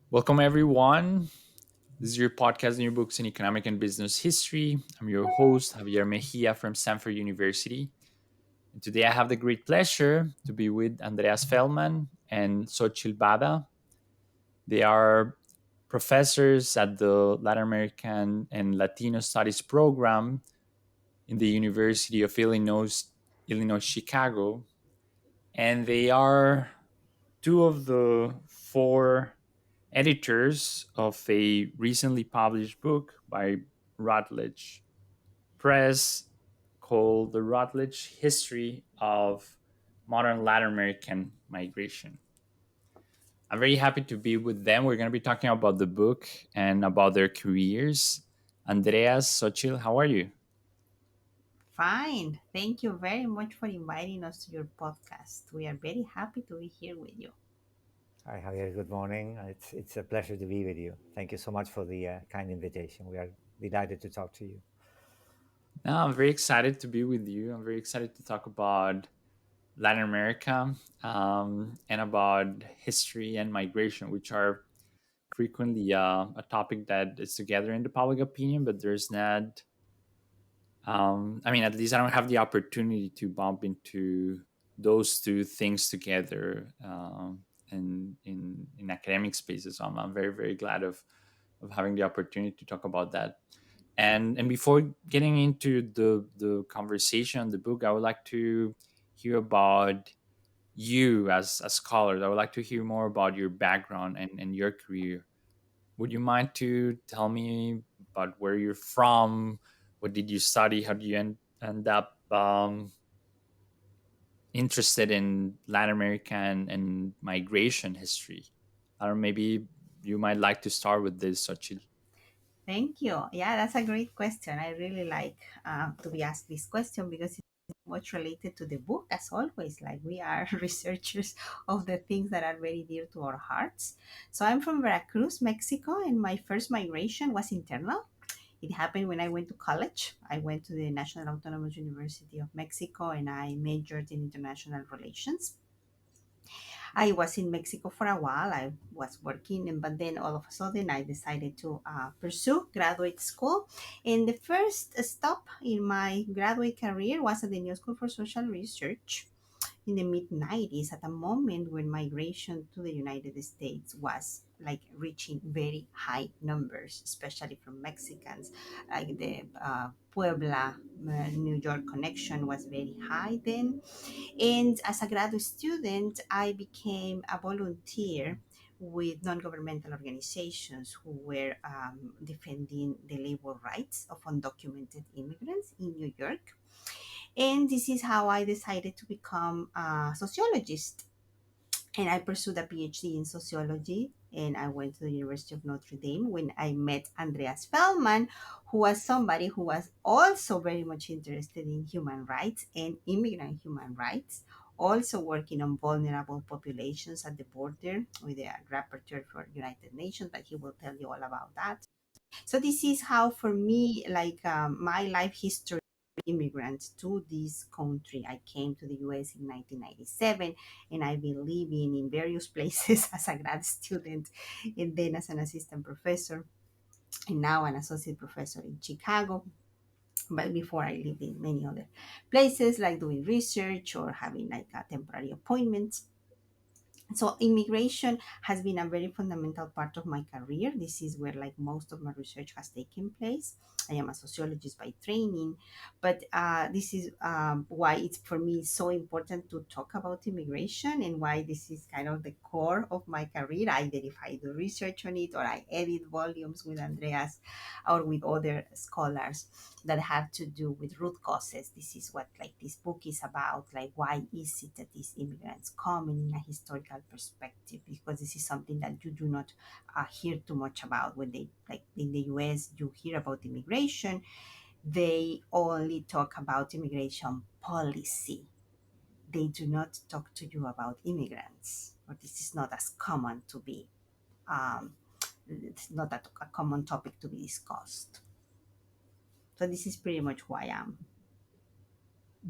Welcome, everyone. This is your podcast, New Books in Economic and Business History. I'm your host, Javier Mejia from Stanford University. And today I have the great pleasure to be with Andreas Feldmann and Xóchitl Bada. They are professors at the Latin American and Latino Studies program in the University of Illinois Chicago. And they are two of the four editors of a recently published book by Routledge Press called The Routledge History of Modern Latin American Migration. I'm very happy to be with them. We're going to be talking about the book and about their careers. Andreas, Xochitl, how are you? Fine. Thank you very much for inviting us to your podcast. We are very happy to be here with you. Hi, Javier. Good morning. It's a pleasure to be with you. Thank you so much for the kind invitation. We are delighted to talk to you. Now, I'm very excited to be with you. I'm very excited to talk about Latin America and about history and migration, which are frequently a topic that is together in the public opinion, but there's not. I mean, at least I don't have the opportunity to bump into those two things together in academic spaces. So I'm very very glad of having the opportunity to talk about that. And before getting into the conversation on the book, I would like to hear about you as scholars. I would like to hear more about your background and your career. Would you mind to tell me about where you're from? What did you study? How did you end up interested in Latin American and migration history? I don't know, maybe you might like to start with this, Sochil. Thank you. Yeah, that's a great question. I really like to be asked this question because it's much related to the book, as always. Like we are researchers of the things that are very dear to our hearts. So I'm from Veracruz, Mexico, and my first migration was internal. It happened when I went to college. I went to the National Autonomous University of Mexico and I majored in international relations. I was in Mexico for a while. I was working, but then all of a sudden I decided to pursue graduate school. And the first stop in my graduate career was at the New School for Social Research in the mid 90s, at a moment when migration to the United States was like reaching very high numbers, especially from Mexicans. Like the Puebla, New York connection was very high then. And as a graduate student, I became a volunteer with non governmental organizations who were defending the labor rights of undocumented immigrants in New York. And this is how I decided to become a sociologist, and I pursued a PhD in sociology. And I went to the University of Notre Dame when I met Andreas Feldmann, who was somebody who was also very much interested in human rights and immigrant human rights, also working on vulnerable populations at the border with a rapporteur for United Nations, but he will tell you all about that. So this is how, for me, like my life history immigrant to this country. I came to the US in 1997 and I've been living in various places as a grad student and then as an assistant professor and now an associate professor in Chicago. But before I lived in many other places like doing research or having like a temporary appointments. So immigration has been a very fundamental part of my career. This is where like most of my research has taken place. I am a sociologist by training, but this is why it's for me so important to talk about immigration and why this is kind of the core of my career. I identify the research on it, or I edit volumes with Andreas or with other scholars that have to do with root causes. This is what like this book is about. Like, why is it that these immigrants come in a historical perspective? Because this is something that you do not hear too much about. When they, like in the US, you hear about immigration, they only talk about immigration policy. They do not talk to you about immigrants, or this is not as common to be. Um, it's not a common topic to be discussed. So this is pretty much who I am.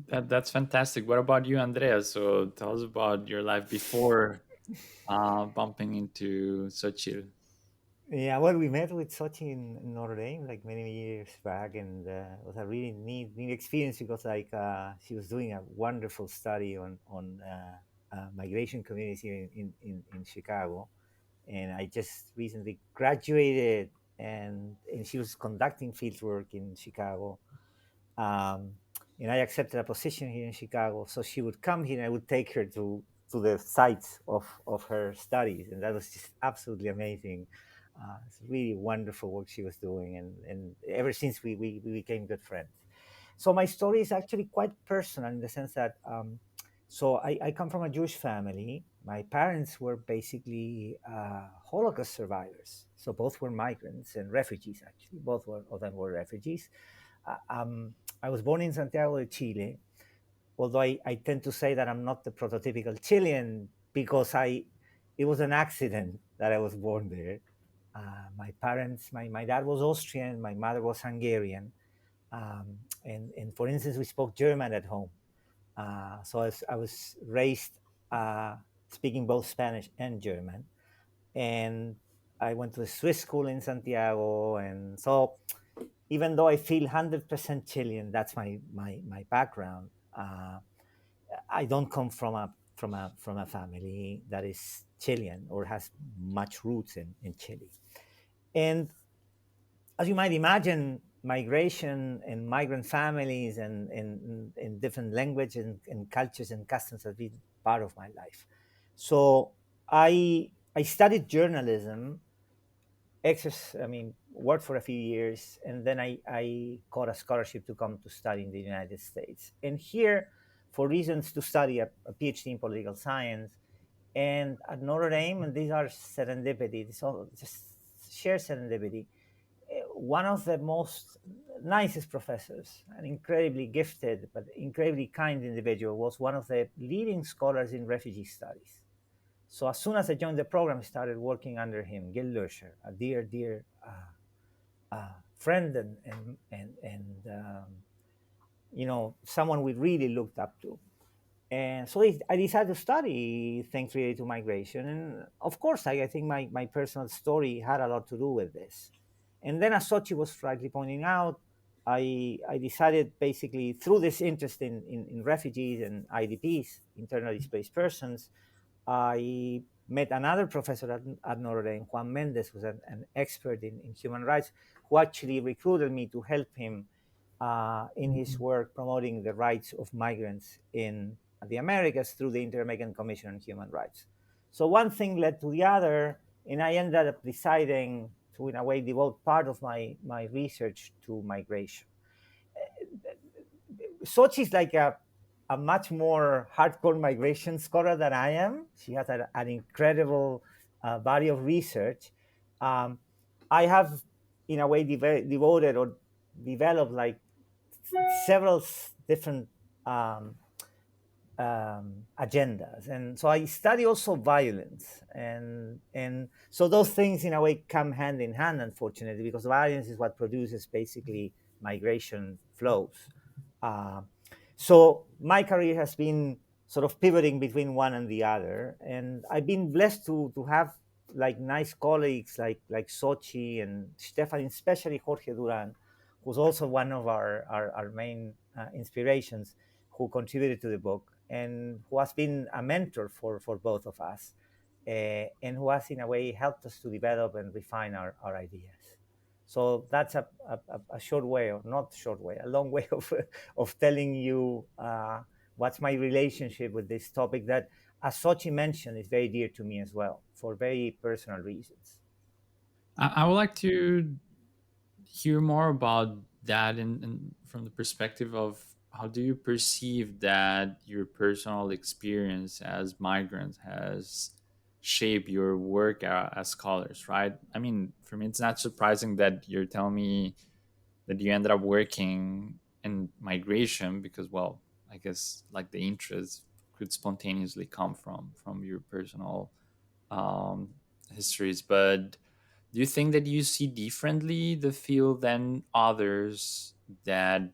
That's fantastic. What about you, Andreas? So tell us about your life before bumping into Xochitl. Yeah, well, we met with Sochi in Notre Dame like many years back, and it was a really neat experience because like she was doing a wonderful study on migration communities here in Chicago, and I just recently graduated, and she was conducting field work in Chicago, um, and I accepted a position here in Chicago. So she would come here, and I would take her to the sites of her studies, and that was just absolutely amazing. It's really wonderful work she was doing, and ever since we became good friends. So my story is actually quite personal in the sense that so I come from a Jewish family. My parents were basically Holocaust survivors, so both were migrants and refugees. Actually, both of them were refugees. Uh, um, I was born in Santiago de Chile, although I tend to say that I'm not the prototypical Chilean because it was an accident that I was born there. My parents, my dad was Austrian, my mother was Hungarian, and for instance, we spoke German at home. So I was raised uh, speaking both Spanish and German, and I went to a Swiss school in Santiago, and so even though I feel 100% Chilean, that's my background. I don't come from a family that is Chilean or has much roots in Chile. And as you might imagine, migration and migrant families and different language and cultures and customs have been part of my life. So I studied journalism, I mean, worked for a few years, and then I got a scholarship to come to study in the United States. And here, for reasons to study a PhD in political science, and at Notre Dame, and these are serendipity, it's all just sheer serendipity. One of the most nicest professors, an incredibly gifted but incredibly kind individual, was one of the leading scholars in refugee studies. So as soon as I joined the program, I started working under him, Gil Lusher, a dear friend and someone we really looked up to. And so I decided to study things related to migration. And of course, I think my personal story had a lot to do with this. And then, as Sochi was rightly pointing out, I decided basically through this interest in refugees and IDPs, internally displaced persons, I met another professor at Notre Dame, Juan Mendez, who's an expert in human rights, who actually recruited me to help him in his work promoting the rights of migrants in the Americas through the Inter American Commission on Human Rights. So one thing led to the other, and I ended up deciding to, in a way, devote part of my research to migration. Sochi is like a much more hardcore migration scholar than I am. She has an incredible body of research. Um, I have, in a way, devoted or developed like several different um, agendas, and so I study also violence, and so those things in a way come hand in hand, unfortunately, because violence is what produces basically migration flows. Uh, so my career has been sort of pivoting between one and the other, and I've been blessed to have like nice colleagues like Sochi and Stefan, especially Jorge Duran, who's also one of our main inspirations, who contributed to the book and who has been a mentor for both of us, and who has in a way helped us to develop and refine our ideas. So that's a short way, or not short way, a long way of telling you what's my relationship with this topic that, as Sochi mentioned, is very dear to me as well for very personal reasons. I would like to hear more about that and from the perspective of how do you perceive that your personal experience as migrants has shaped your work as scholars, right? I mean, for me, it's not surprising that you're telling me that you ended up working in migration because, well, I guess like the interest could spontaneously come from your personal um, histories. But do you think that you see differently the field than others that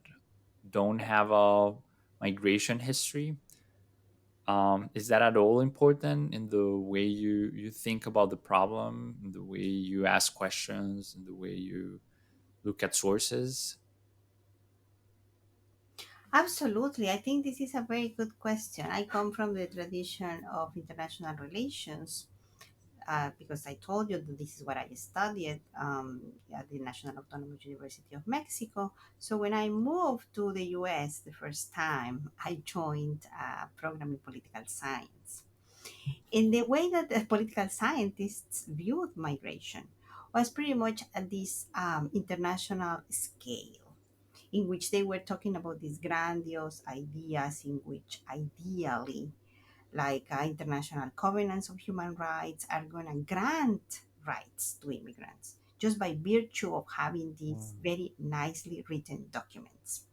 don't have a migration history? Is that at all important in the way you think about the problem, in the way you ask questions, in the way you look at sources? Absolutely. I think this is a very good question. I come from the tradition of international relations because I told you that this is what I studied at the National Autonomous University of Mexico. So when I moved to the US the first time, I joined a program in political science. In the way that the political scientists viewed migration was pretty much at this international scale in which they were talking about these grandiose ideas in which ideally like international covenants of human rights are going to grant rights to immigrants just by virtue of having these Mm, very nicely written documents.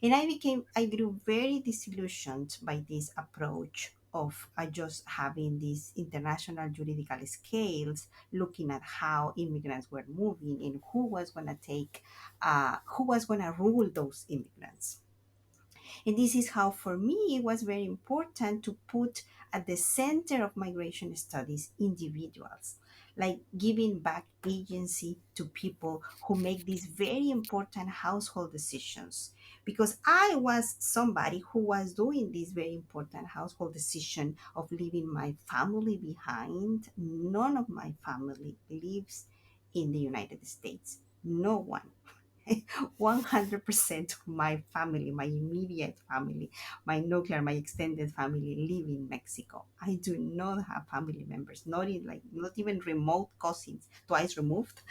And I grew very disillusioned by this approach of just having these international juridical scales looking at how immigrants were moving and who was going to rule those immigrants. And this is how, for me, it was very important to put at the center of migration studies individuals, like giving back agency to people who make these very important household decisions. Because I was somebody who was doing this very important household decision of leaving my family behind. None of my family lives in the United States. No one. 100% of my family, my immediate family, my nuclear, my extended family live in Mexico. I do not have family members, not even remote cousins, twice removed.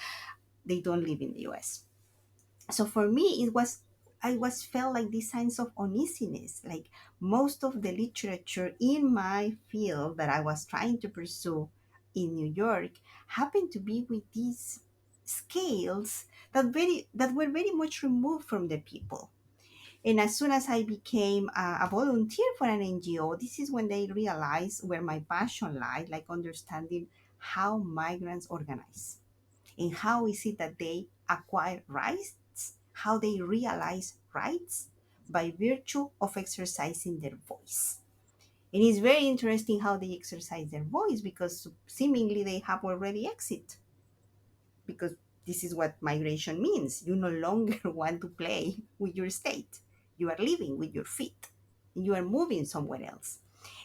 They don't live in the US. So for me I was felt like this sense of uneasiness, like most of the literature in my field that I was trying to pursue in New York happened to be with these scales that were very much removed from the people. And as soon as I became a volunteer for an NGO, this is when they realized where my passion lied, like understanding how migrants organize and how is it that they acquire rights, how they realize rights by virtue of exercising their voice. And it's very interesting how they exercise their voice because seemingly they have already exit, because this is what migration means. You no longer want to play with your state. You are living with your feet. You are moving somewhere else.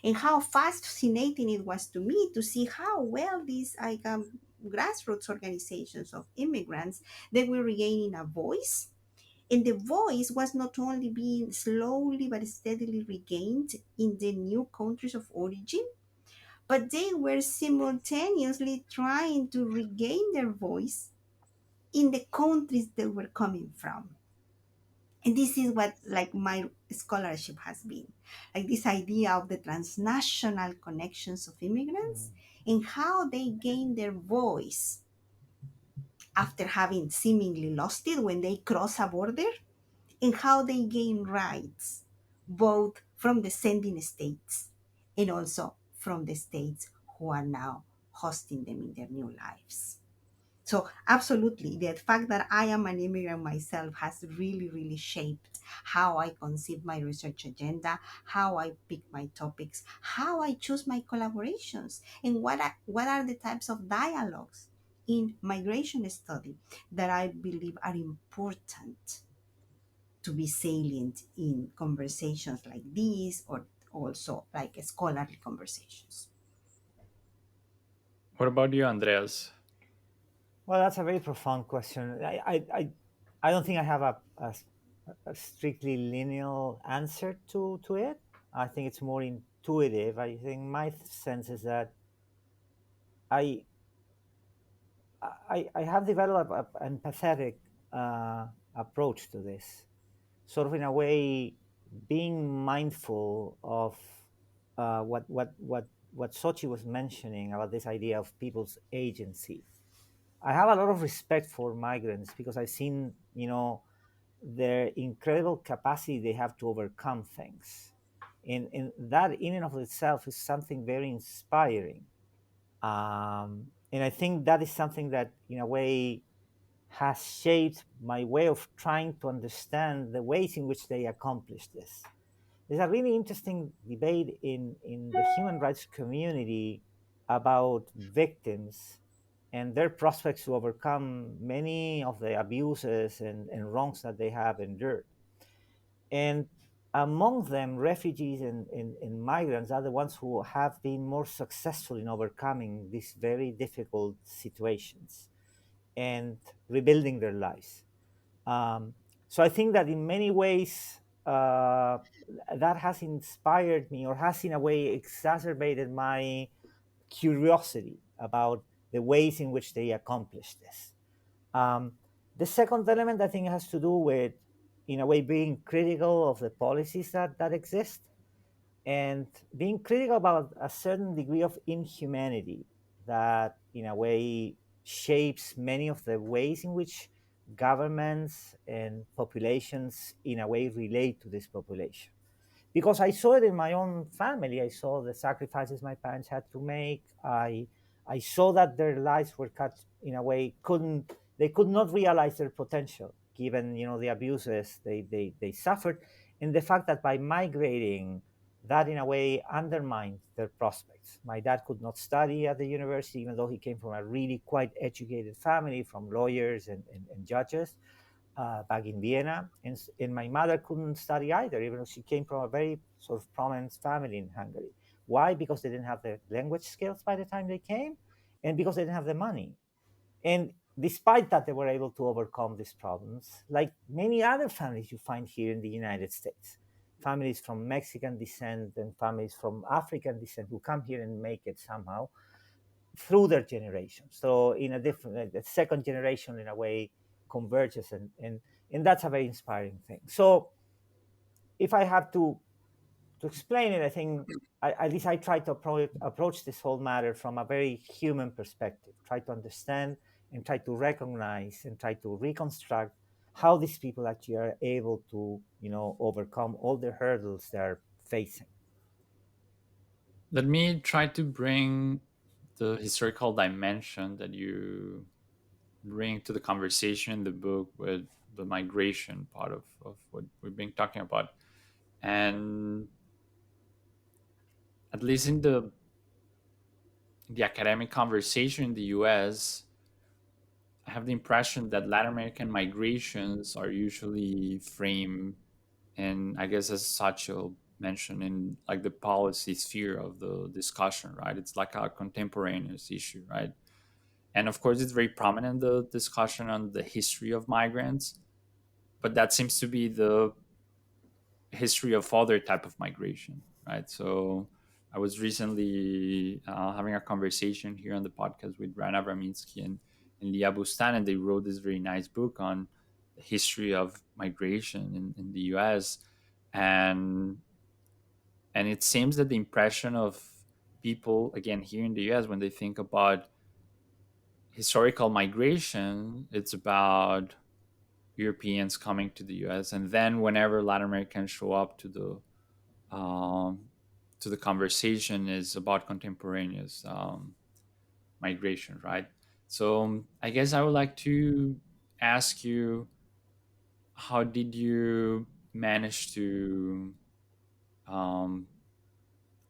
And how fascinating it was to me to see how well these grassroots organizations of immigrants, they were regaining a voice. And the voice was not only being slowly but steadily regained in the new countries of origin, but they were simultaneously trying to regain their voice in the countries they were coming from. And this is what like my scholarship has been, like this idea of the transnational connections of mm, immigrants and how they gain their voice after having seemingly lost it when they cross a border, and how they gain rights both from the sending states and also from the states who are now hosting them in their new lives. So, absolutely, the fact that I am an immigrant myself has really, really shaped how I conceive my research agenda, how I pick my topics, how I choose my collaborations, and what are the types of dialogues in migration study that I believe are important to be salient in conversations like these or also like scholarly conversations. What about you, Andreas? well, that's a very profound question. I don't think I have a strictly linear answer to it. I think it's more intuitive. I think my sense is that I I have developed an empathetic approach to this, sort of in a way, being mindful of what Sochi was mentioning about this idea of people's agency. I have a lot of respect for migrants because I've seen, their incredible capacity they have to overcome things. And that in and of itself is something very inspiring. And I think that is something that, in a way, has shaped my way of trying to understand the ways in which they accomplish this. there's a really interesting debate in the human rights community about victims and their prospects to overcome many of the abuses and wrongs that they have endured. And among them, refugees and migrants are the ones who have been more successful in overcoming these very difficult situations and rebuilding their lives. Um, so I think that in many ways, that has inspired me or has in a way exacerbated my curiosity about the ways in which they accomplish this. Um, the second element I think has to do with, in a way, being critical of the policies that exist and being critical about a certain degree of inhumanity that, in a way, shapes many of the ways in which governments and populations, in a way, relate to this population because I saw it in my own family. I saw the sacrifices my parents had to make. I saw that their lives were cut in a way couldn't they could not realize their potential given the abuses they suffered and the fact that by migrating that in a way undermined their prospects. My dad could not study at the university even though he came from a really quite educated family from lawyers and judges back in Vienna, and my mother couldn't study either, even though she came from a very sort of prominent family in Hungary. Why? Because they didn't have the language skills by the time they came, and because they didn't have the money. And despite that, they were able to overcome these problems, like many other families you find here in the United States. Families from Mexican descent and families from African descent who come here and make it somehow through their generation. So in a different, the second generation in a way converges, and that's a very inspiring thing. So if I have to explain it, I think at least I try to approach this whole matter from a very human perspective. Try to understand and try to recognize and try to reconstruct how these people actually are able to overcome all the hurdles they're facing. Let me try to bring the historical dimension that you bring to the conversation in the book with the migration part of what we've been talking about. And at least in the academic conversation in the US, I have the impression that Latin American migrations are usually framed, and I guess as such, you'll mention in like the policy sphere of the discussion, right? It's like a contemporaneous issue, right? And of course, it's very prominent in the discussion on the history of migrants, but that seems to be the history of other type of migration, right? So I was recently having a conversation here on the podcast with Rana Braminsky and Lia Bustan, and they wrote this very nice book on the history of migration in the US. And and it seems that the impression of people, again, here in the US, when they think about historical migration, it's about Europeans coming to the US. And then whenever Latin Americans show up um, to the conversation is about contemporaneous migration, right? So I guess I would like to ask you, how did you manage to um,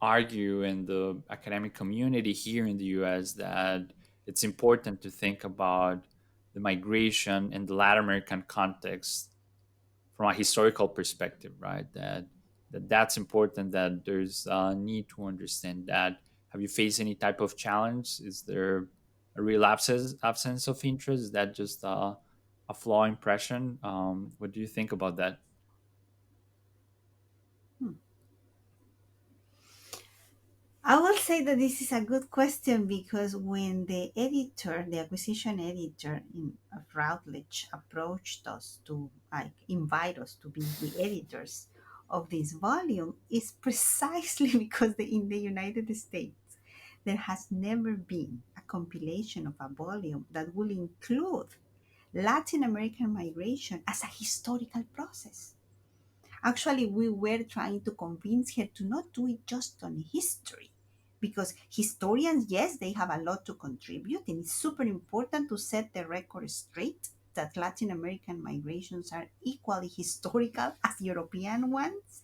argue in the academic community here in the US that it's important to think about the migration in the Latin American context from a historical perspective, right? That's important. That there's a need to understand that. Have you faced any type of challenge? Is there a real absence of interest? Is that just a flaw impression? What do you think about that? Hmm. I will say that this is a good question because when the editor, the acquisition editor of Routledge, approached us to like invite us to be the editors of this volume, is precisely because in the United States there has never been a compilation of a volume that will include Latin American migration as a historical process. Actually, we were trying to convince her to not do it just on history, because historians, yes, they have a lot to contribute, and it's super important to set the record straight that Latin American migrations are equally historical as European ones.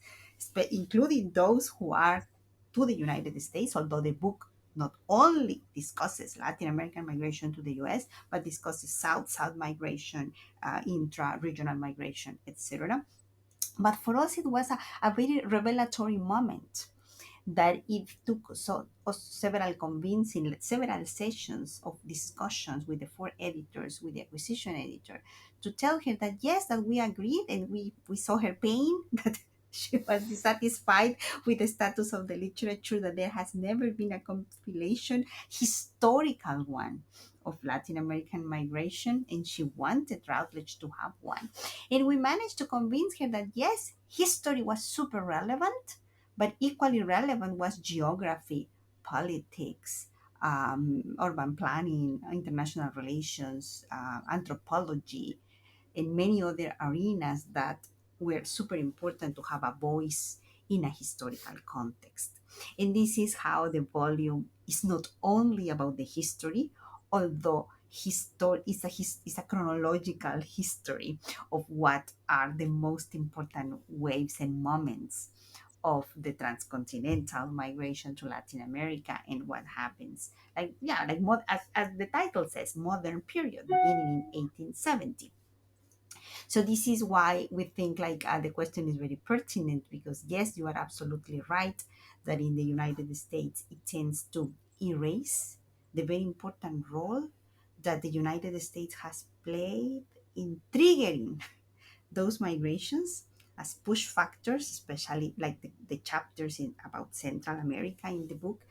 including those who are to the United States, although the book not only discusses Latin American migration to the US, but discusses South-South migration, intra-regional migration, etc. But for us, it was a very revelatory moment that it took several convincing, several sessions of discussions with the four editors, with the acquisition editor, to tell her that yes, that we agreed and we saw her pain, that she was dissatisfied with the status of the literature, that there has never been a compilation, historical one, of Latin American migration, and she wanted Routledge to have one. And we managed to convince her that yes, history was super relevant, but equally relevant was geography, politics, urban planning, international relations, anthropology, and many other arenas that were super important to have a voice in a historical context. And this is how the volume is not only about the history, although is a chronological history of what are the most important waves and moments of the transcontinental migration to Latin America and what happens. Like, yeah, like as the title says, modern period, beginning in 1870. So this is why we think like the question is very pertinent, because yes, you are absolutely right that in the United States it tends to erase the very important role that the United States has played in triggering those migrations as push factors, especially like the chapters in about Central America in the book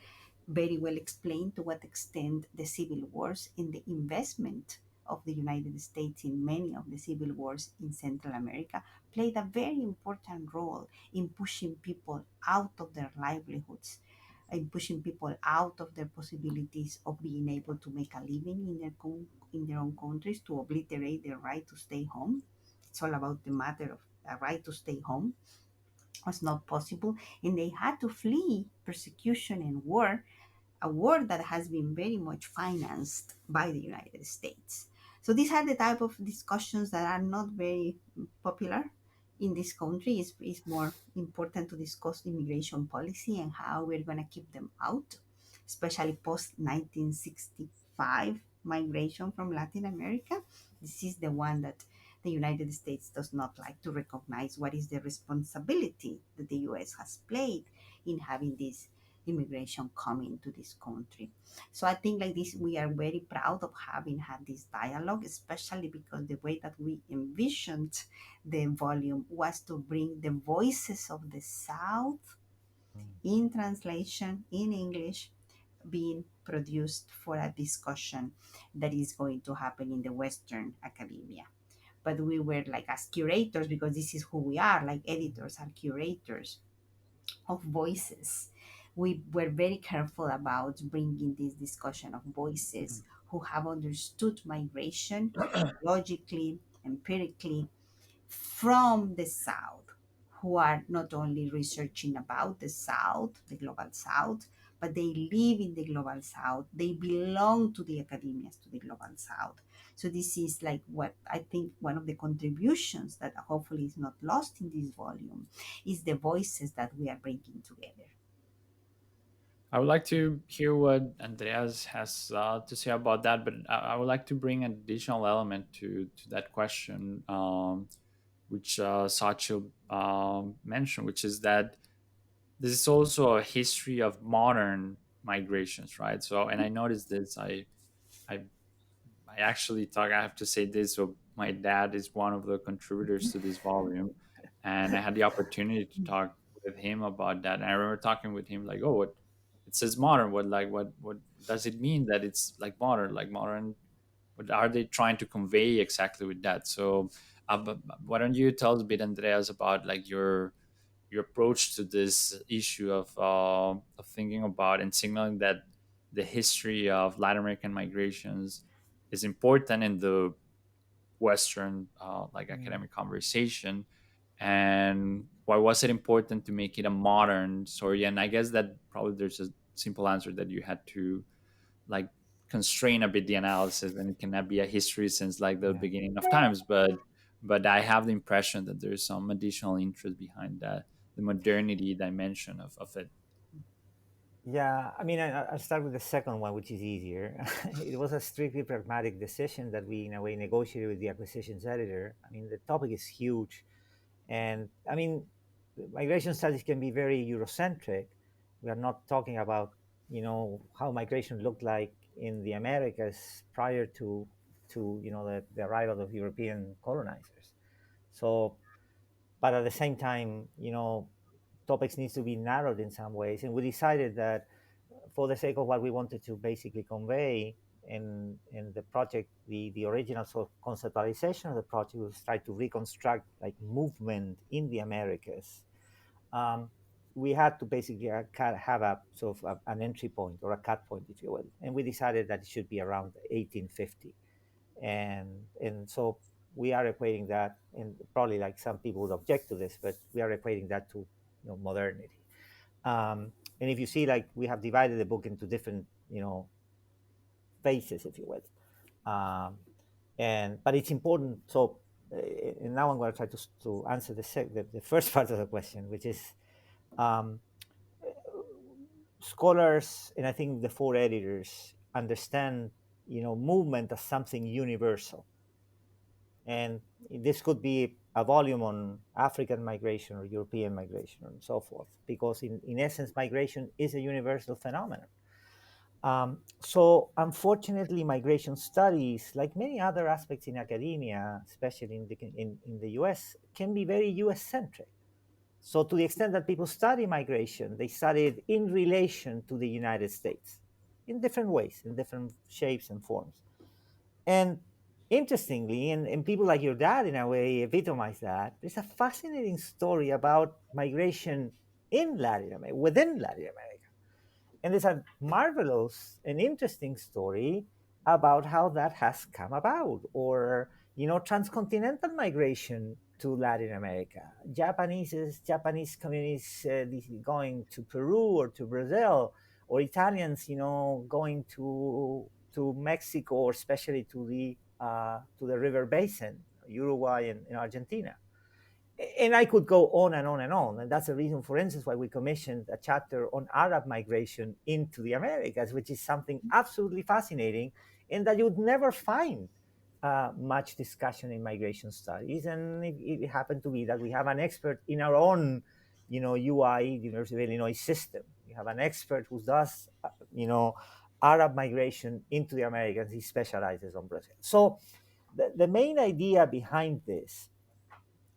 very well explained to what extent the civil wars and the investment of the United States in many of the civil wars in Central America played a very important role in pushing people out of their livelihoods, in pushing people out of their possibilities of being able to make a living in their own countries, to obliterate their right to stay home. It's all about the matter of a right to stay home was not possible, and they had to flee persecution and war, a war that has been very much financed by the United States. So these are the type of discussions that are not very popular in this country. It's more important to discuss immigration policy and how we're going to keep them out, especially post 1965 migration from Latin America. This is the one that the United States does not like to recognize what is the responsibility that the US has played in having this immigration coming to this country. So I think like this, we are very proud of having had this dialogue, especially because the way that we envisioned the volume was to bring the voices of the South Mm. in translation in English being produced for a discussion that is going to happen in the Western academia. But we were like as curators, because this is who we are, like editors are curators of voices. We were very careful about bringing this discussion of voices who have understood migration logically, empirically, from the South, who are not only researching about the South, the global South, but they live in the global South. They belong to the academias to the global South. So this is like what I think one of the contributions that hopefully is not lost in this volume is the voices that we are bringing together. I would like to hear what Andreas has to say about that, but I would like to bring an additional element to that question, which Xóchitl mentioned, which is that this is also a history of modern migrations, right? So, and I noticed this. I I actually talk. I have to say this. So, my dad is one of the contributors to this volume, and I had the opportunity to talk with him about that. And I remember talking with him like, "Oh, what it says modern? What does it mean that it's like modern? Like modern? What are they trying to convey exactly with that?" So, why don't you tell us a bit, Andreas, about like your approach to this issue of thinking about and signaling that the history of Latin American migrations is important in the Western like Mm. academic conversation, and why was it important to make it a modern story? And I guess that probably there's a simple answer that you had to like constrain a bit the analysis, and it cannot be a history since like the Yeah. beginning of times, but I have the impression that there's some additional interest behind that. the modernity dimension of it. Yeah, I mean, I'll start with the second one, which is easier. It was a strictly pragmatic decision that we, in a way, negotiated with the acquisitions editor. I mean, the topic is huge. And I mean, migration studies can be very Eurocentric. We are not talking about, how migration looked like in the Americas prior to the arrival of European colonizers. So, but at the same time, topics needs to be narrowed in some ways. And we decided that for the sake of what we wanted to basically convey in the project, the original sort of conceptualization of the project was try to reconstruct like movement in the Americas. Um, we had to basically have a sort of an entry point or a cut point, if you will, and we decided that it should be around 1850, and so we are equating that, and probably like some people would object to this, but we are equating that to modernity. um, and if you see, like, we have divided the book into different phases, if you will. um, and but it's important. So and now I'm going to try to answer the first part of the question, which is, um, scholars, and I think the four editors understand movement as something universal. And this could be a volume on African migration or European migration and so forth, because in essence, migration is a universal phenomenon. So unfortunately, migration studies, like many other aspects in academia, especially in the US, can be very US centric. So to the extent that people study migration, they study it in relation to the United States in different ways, in different shapes and forms. And interestingly, and people like your dad, in a way, epitomize that. There's a fascinating story about migration in Latin America, within Latin America. And there's a marvelous and interesting story about how that has come about, or, transcontinental migration to Latin America. Japanese communities going to Peru or to Brazil, or Italians, going to Mexico, or especially to the river basin, Uruguay and Argentina. And I could go on and on and on. And that's the reason, for instance, why we commissioned a chapter on Arab migration into the Americas, which is something absolutely fascinating and that you would never find much discussion in migration studies. And it happened to be that we have an expert in our own, UI, University of Illinois system. We have an expert who does, Arab migration into the Americas. He specializes on Brazil. So the main idea behind this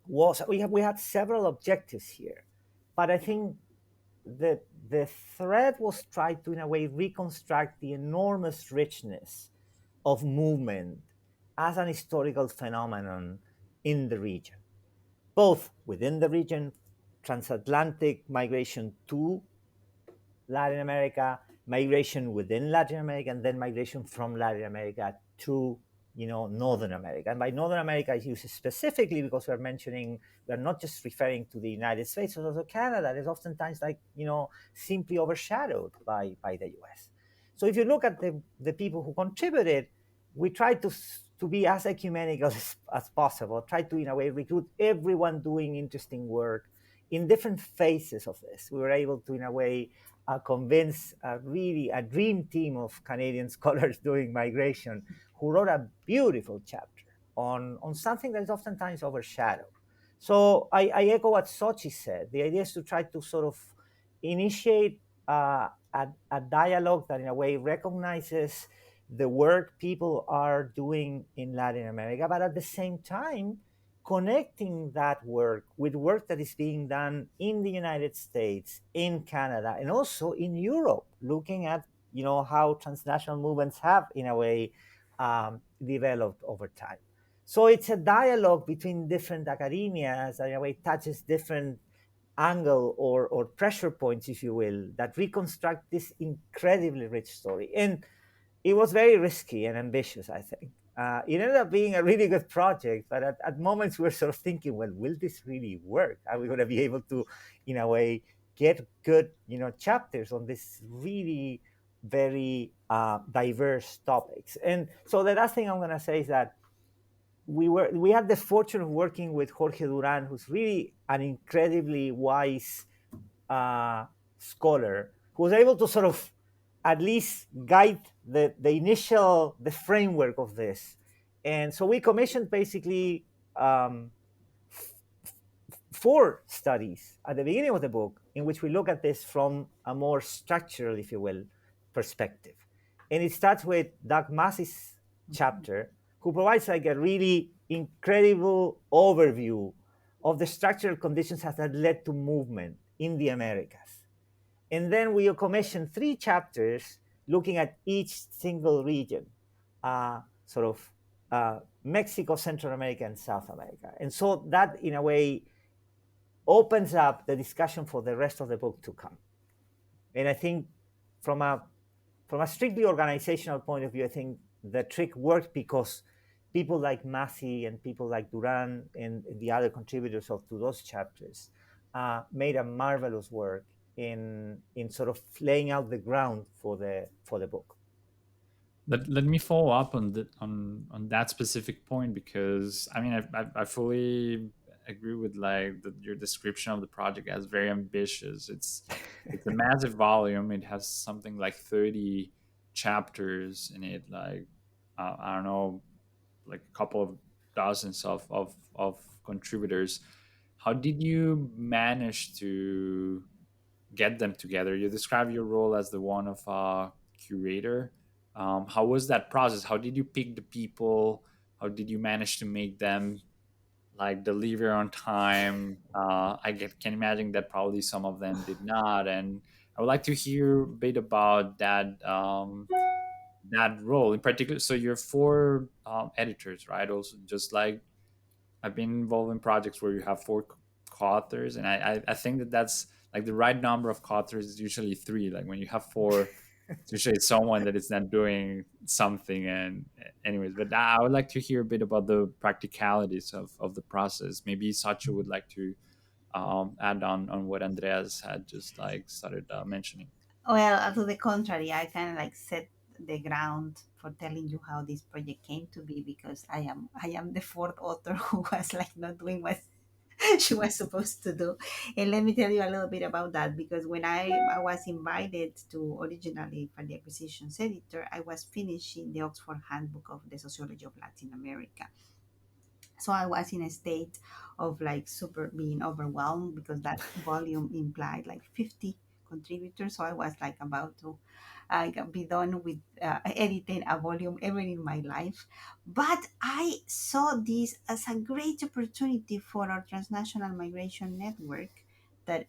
was, we had several objectives here, but I think the thread was try to, in a way, reconstruct the enormous richness of movement as an historical phenomenon in the region, both within the region, transatlantic migration to Latin America, migration within Latin America, and then migration from Latin America to Northern America. And by Northern America, I use it specifically because we're not just referring to the United States, but also Canada. That is oftentimes, like, simply overshadowed by the U.S. So if you look at the people who contributed, we tried to be as ecumenical as possible. Try to, in a way, recruit everyone doing interesting work in different phases of this. We were able to, in a way, convince really a dream team of Canadian scholars doing migration, who wrote a beautiful chapter on something that is oftentimes overshadowed. So I echo what Sochi said. The idea is to try to sort of initiate a dialogue that, in a way, recognizes the work people are doing in Latin America, but at the same time, connecting that work with work that is being done in the United States, in Canada, and also in Europe, looking at how transnational movements have, in a way, developed over time. So it's a dialogue between different academias that, in a way, touches different angle or pressure points, if you will, that reconstruct this incredibly rich story. And it was very risky and ambitious, I think. It ended up being a really good project, but at moments we were sort of thinking, well, will this really work? Are we going to be able to, in a way, get good, chapters on this really very diverse topics? And so the last thing I'm going to say is that we had the fortune of working with Jorge Duran, who's really an incredibly wise uh, scholar, who was able to sort of at least guide the framework of this. And so we commissioned basically um, four studies at the beginning of the book in which we look at this from a more structural, if you will, perspective. And it starts with Doug Massey's chapter, who provides like a really incredible overview of the structural conditions that had led to movement in the Americas. And then we commissioned three chapters looking at each single region, sort of Mexico, Central America, and South America. And so that, in a way, opens up the discussion for the rest of the book to come. And I think from a strictly organizational point of view, I think the trick worked because people like Massey and people like Duran and the other contributors to those chapters made a marvelous work in sort of laying out the ground for the book. Let me follow up on on that specific point, because I mean I fully agree with like your description of the project as very ambitious. It's a massive volume. It has something like 30 chapters in it, like I don't know, like a couple of dozens of contributors. How did you manage to get them together? You describe your role as the one of a curator. How was that process? How did you pick the people? How did you manage to make them like deliver on time? Can imagine that probably some of them did not, and I would like to hear a bit about that role in particular. So you're four editors, right? Also, just like I've been involved in projects where you have four co-authors, and I think that that's like the right number of co-authors is usually three. Like when you have four, it's usually someone that is not doing something. And anyways, but I would like to hear a bit about the practicalities of the process. Maybe Sacho would like to add on what Andreas had just like started mentioning. Well, to the contrary, I kind of like set the ground for telling you how this project came to be, because I am the fourth author who was like not doing what she was supposed to do. And let me tell you a little bit about that, because when I was invited to originally for the acquisitions editor, I was finishing the Oxford Handbook of the Sociology of Latin America. So I was in a state of like super being overwhelmed, because that volume implied like 50 contributors. So I was like about to be done with editing a volume ever in my life. But I saw this as a great opportunity for our transnational migration network that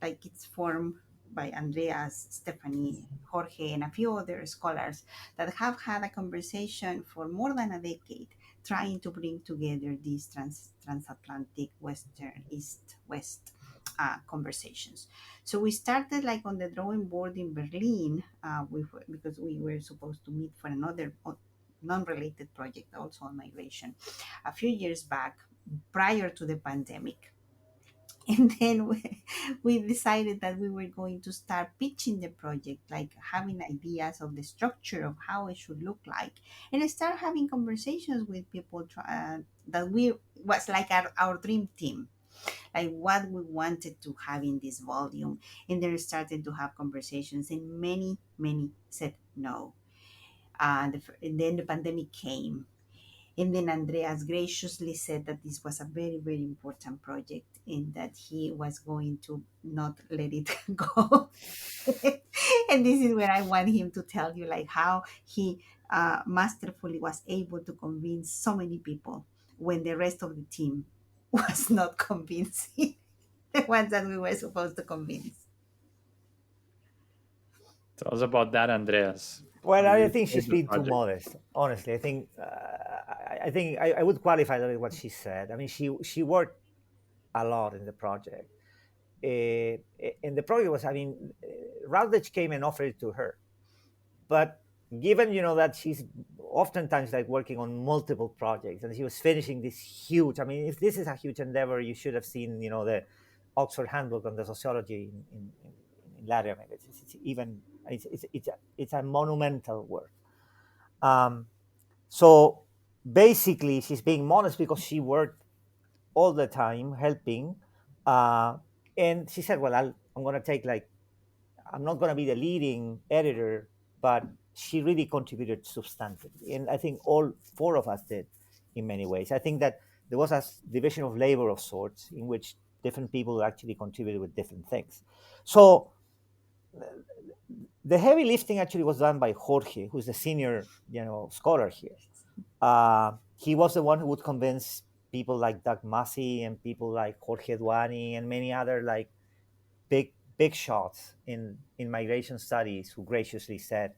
like it's formed by Andreas, Stephanie, Jorge, and a few other scholars that have had a conversation for more than a decade, trying to bring together these transatlantic Western East West conversations. So we started like on the drawing board in Berlin, because we were supposed to meet for another non-related project also on migration a few years back, prior to the pandemic. And then we decided that we were going to start pitching the project, like having ideas of the structure of how it should look like, and start having conversations with people that we was like our dream team, like what we wanted to have in this volume. And they started to have conversations, and many said no. And then the pandemic came, and then Andreas graciously said that this was a very, very important project, and that he was going to not let it go. And this is where I want him to tell you like how he masterfully was able to convince so many people when the rest of the team was not convincing the ones that we were supposed to convince. Tell us about that, Andreas. How Well, do I you think approach she's the been too project? modest. Honestly, I think I would qualify that with what she said. I mean, she worked a lot in the project. And the project was, I mean, Routledge came and offered it to her. But given, that she's oftentimes like working on multiple projects and she was finishing this huge, I mean, if this is a huge endeavor, you should have seen, the Oxford Handbook on the Sociology in Latin America. It's a monumental work. So basically she's being modest because she worked all the time helping, uh, and she said, "Well, I'm going to take like I'm not going to be the leading editor, but she really contributed substantively, and I think all four of us did in many ways. I think that there was a division of labor of sorts in which different people actually contributed with different things. So the heavy lifting actually was done by Jorge, who's the senior, scholar here. He was the one who would convince people like Doug Massey and people like Jorge Duani and many other like big shots in migration studies who graciously said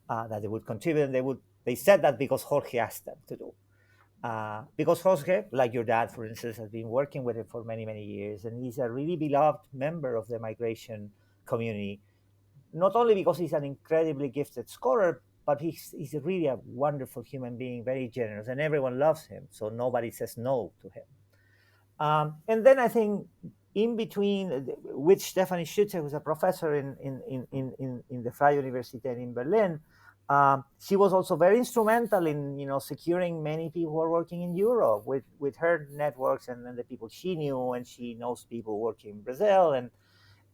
that they would contribute, and they said that because Jorge asked them to do. Because Jorge, like your dad, for instance, has been working with it for many years, and he's a really beloved member of the migration community. Not only because he's an incredibly gifted scholar, but he's really a wonderful human being, very generous, and everyone loves him. So nobody says no to him. And then I think in between, which Stephanie Schütze, who's a professor in the Freie Universität in Berlin, she was also very instrumental in securing many people who are working in Europe with her networks and the people she knew, and she knows people working in Brazil,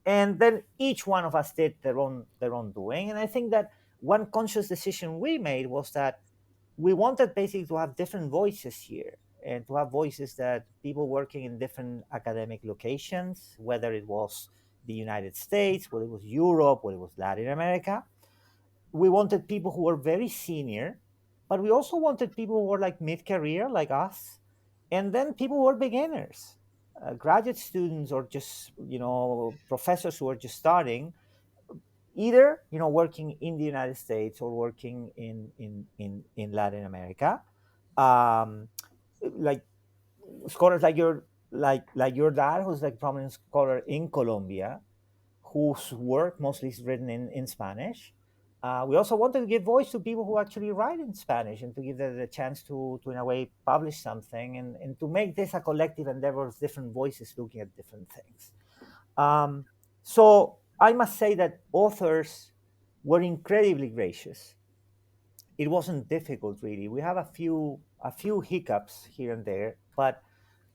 and then each one of us did their own doing. And I think that one conscious decision we made was that we wanted basically to have different voices here, and to have voices that people working in different academic locations, whether it was the United States, whether it was Europe, whether it was Latin America. We wanted people who were very senior, but we also wanted people who were like mid-career, like us, and then people who were beginners, graduate students, or just professors who are just starting, either working in the United States or working in Latin America, um, like scholars like your dad, who's like prominent scholar in Colombia, whose work mostly is written in Spanish. We also wanted to give voice to people who actually write in Spanish, and to give them the chance to in a way publish something, and to make this a collective endeavor of different voices looking at different things. Um, so I must say that authors were incredibly gracious. It wasn't difficult really. We have a few hiccups here and there, but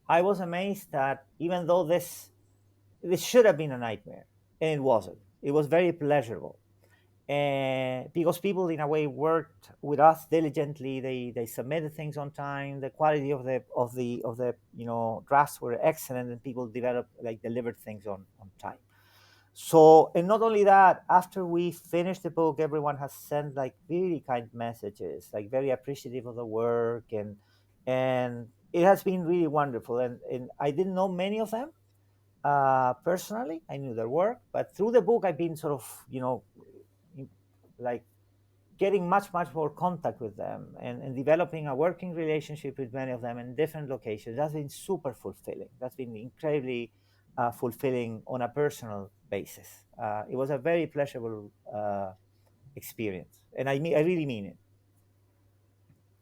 I was amazed that even though this should have been a nightmare, and it wasn't. It was very pleasurable, and because people in a way worked with us diligently, they submitted things on time. The quality of the drafts were excellent, and people developed like delivered things on time. So, and not only that, after we finished the book, everyone has sent like really kind messages, like very appreciative of the work, and it has been really wonderful. And I didn't know many of them personally. I knew their work, but through the book, I've been sort of like getting much more contact with them, and developing a working relationship with many of them in different locations. That's been super fulfilling. That's been incredibly fulfilling on a personal basis. It was a very pleasurable experience, and I really mean it.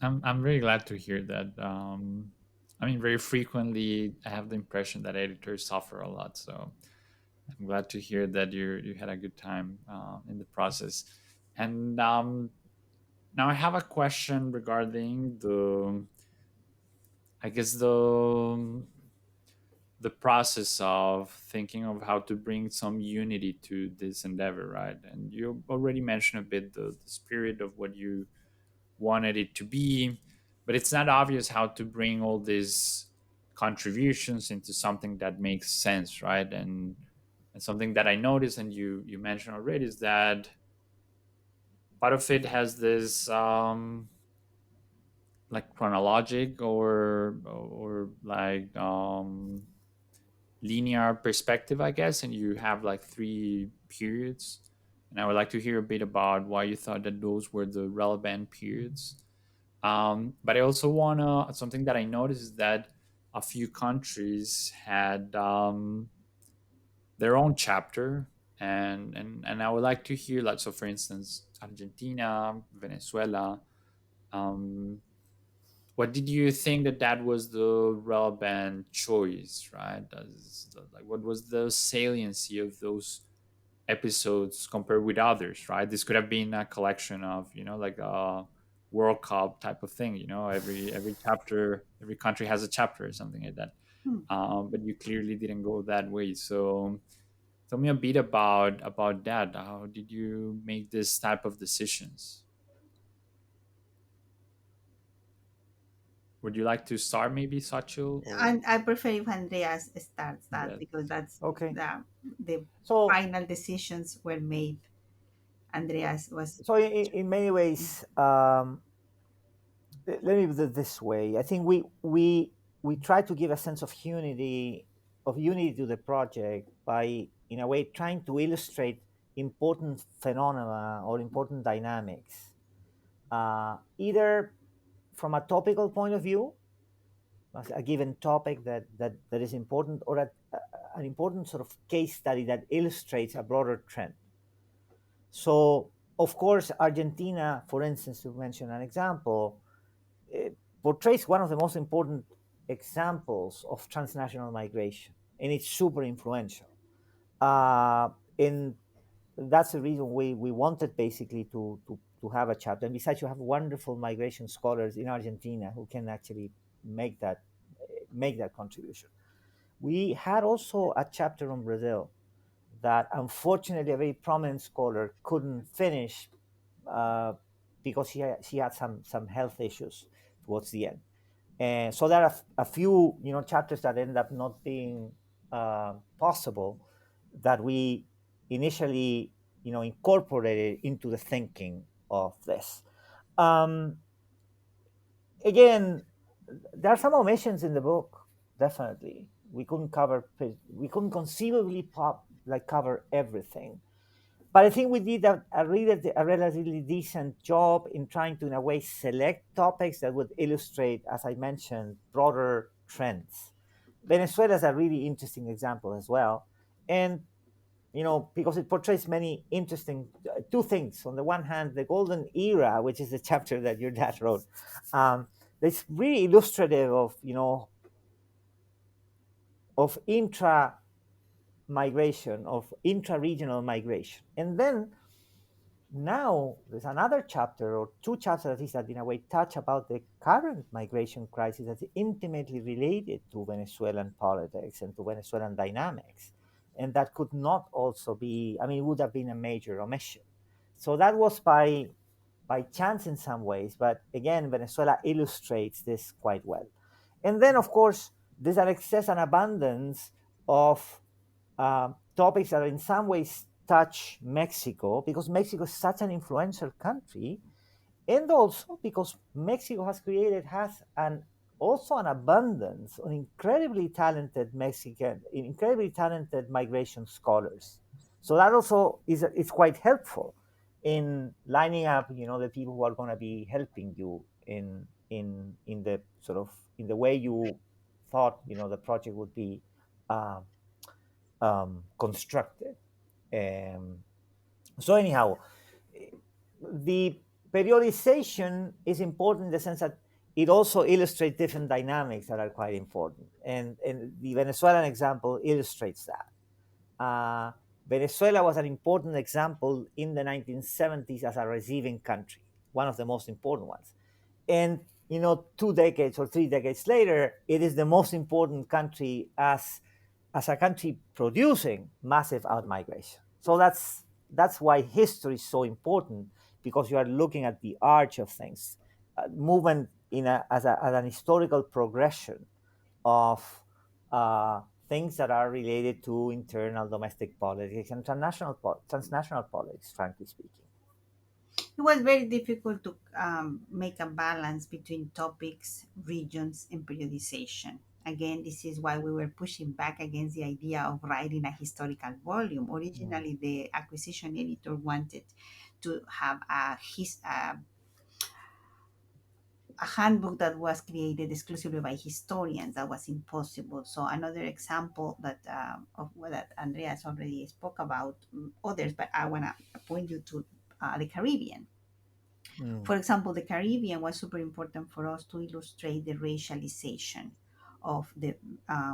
I'm really glad to hear that. I mean, very frequently I have the impression that editors suffer a lot. So I'm glad to hear that you had a good time in the process. And now I have a question regarding I guess the process of thinking of how to bring some unity to this endeavor, right? And you already mentioned a bit the spirit of what you wanted it to be, but it's not obvious how to bring all these contributions into something that makes sense, right? And something that I noticed, and you mentioned already, is that part of it has this like chronologic or like linear perspective, I guess, and you have like three periods. And I would like to hear a bit about why you thought that those were the relevant periods. But I also wanna something that I noticed is that a few countries had their own chapter, and I would like to hear, like, so for instance, Argentina, Venezuela. Um, what did you think that was the relevant choice, right? Like, what was the saliency of those episodes compared with others, right? This could have been a collection of, like World Cup type of thing. Every chapter, every country has a chapter or something like that. Hmm. But you clearly didn't go that way. So tell me a bit about that. How did you make this type of decisions? Would you like to start, maybe, Sachil, or And I prefer if Andreas starts that Andreas? because that's Okay. the So, final decisions were made. Andreas was. in many ways, let me put it this way. I think we try to give a sense of unity to the project by, in a way, trying to illustrate important phenomena or important dynamics, either from a topical point of view, a given topic that is important, or an important sort of case study that illustrates a broader trend. So, of course, Argentina, for instance, to mention an example, it portrays one of the most important examples of transnational migration, and it's super influential. And that's the reason we wanted basically to have a chapter. And besides, you have wonderful migration scholars in Argentina who can actually make that make that contribution. We had also a chapter on Brazil that unfortunately a very prominent scholar couldn't finish, uh, because she had some health issues towards the end. And so there are a few chapters that end up not being possible, that we initially incorporated into the thinking of this. Um, Again, there are some omissions in the book. Definitely, we couldn't conceivably cover everything, but I think we did a relatively decent job in trying to, in a way, select topics that would illustrate, as I mentioned, broader trends. Venezuela is a really interesting example as well, and because it portrays many interesting two things. On the one hand, the golden era, which is the chapter that your dad wrote, that's really illustrative of intra migration, of intra regional migration, and then now there's another chapter, or two chapters at least, that in a way touch about the current migration crisis that's intimately related to Venezuelan politics and to Venezuelan dynamics, and that could not also be, I mean, it would have been a major omission. So that was by chance in some ways, but again, Venezuela illustrates this quite well. And then, of course, there's an excess and abundance of topics that in some ways touch Mexico, because Mexico is such an influential country, and also because Mexico has an also an abundance of incredibly talented migration scholars. So that also is quite helpful in lining up, the people who are going to be helping you in the sort of in the way you thought, the project would be uh, constructed. Um, so anyhow, the periodization is important in the sense that it also illustrates different dynamics that are quite important, and the Venezuelan example illustrates that. Venezuela was an important example in the 1970s as a receiving country, one of the most important ones. And 2 decades or 3 decades later, it is the most important country as a country producing massive outmigration. So that's why history is so important, because you are looking at the arch of things, movement as an historical progression of uh, things that are related to internal domestic politics and transnational politics, frankly speaking. It was very difficult to make a balance between topics, regions, and periodization. Again, this is why we were pushing back against the idea of writing a historical volume. Mm. Originally, the acquisition editor wanted to have a handbook that was created exclusively by historians. That was impossible. So another example of what that Andreas already spoke about, others, but I want to point you to the Caribbean. Mm. For example, the Caribbean was super important for us to illustrate the racialization of the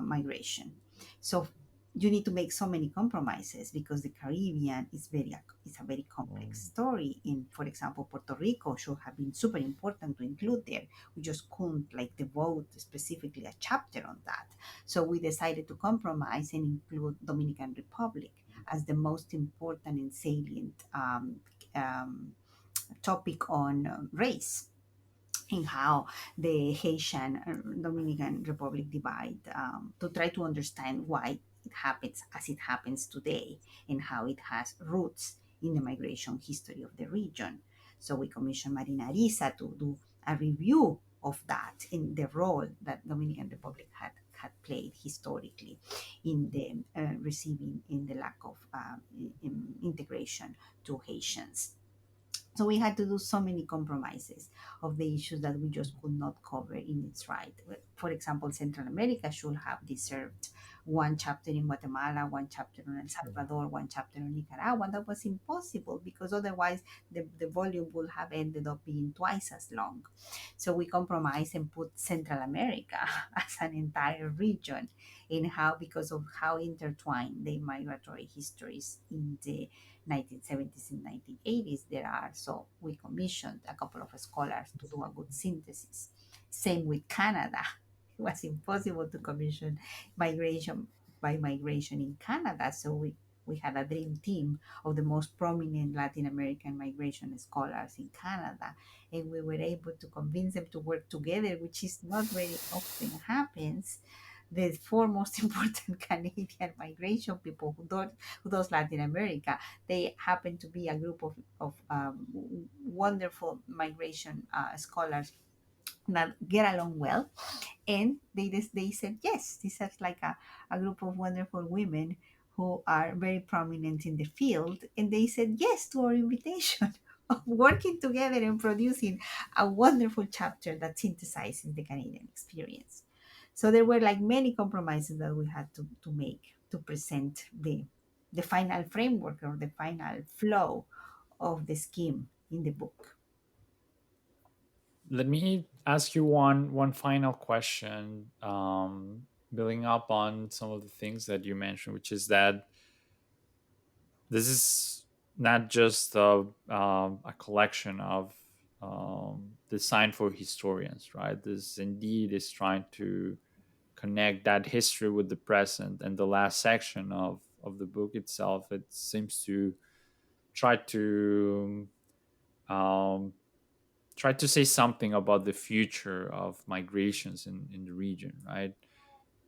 migration. So you need to make so many compromises because the Caribbean is a very complex Mm. story. In, for example, Puerto Rico should have been super important to include there. We just couldn't like devote specifically a chapter on that. So we decided to compromise and include Dominican Republic as the most important and salient um, topic on race, in how the Haitian Dominican Republic divide, to try to understand why it happens as it happens today and how it has roots in the migration history of the region. So we commissioned Marina Arisa to do a review of that in the role that Dominican Republic had played historically in the receiving in the lack of integration to Haitians. So we had to do so many compromises of the issues that we just could not cover in its right. For example, Central America should have deserved one chapter in Guatemala, one chapter on El Salvador, one chapter on Nicaragua. That was impossible because otherwise the volume would have ended up being twice as long. So we compromised and put Central America as an entire region in how, because of how intertwined the migratory histories in the 1970s and 1980s there are. So we commissioned a couple of scholars to do a good synthesis. Same with Canada. It was impossible to commission migration by migration in Canada. So we had a dream team of the most prominent Latin American migration scholars in Canada, and we were able to convince them to work together, which is not very often happens. The four most important Canadian migration people who does Latin America, they happen to be a group of wonderful migration scholars that get along well, and they said yes. This is like a group of wonderful women who are very prominent in the field, and they said yes to our invitation of working together and producing a wonderful chapter that synthesizes the Canadian experience. So there were like many compromises that we had to make to present the final framework or the final flow of the scheme in the book. Let me ask you one final question, building up on some of the things that you mentioned, which is that this is not just a collection of design for historians, right? This indeed is trying to connect that history with the present. And the last section of the book itself, it seems to try to um, try to say something about the future of migrations in the region, right?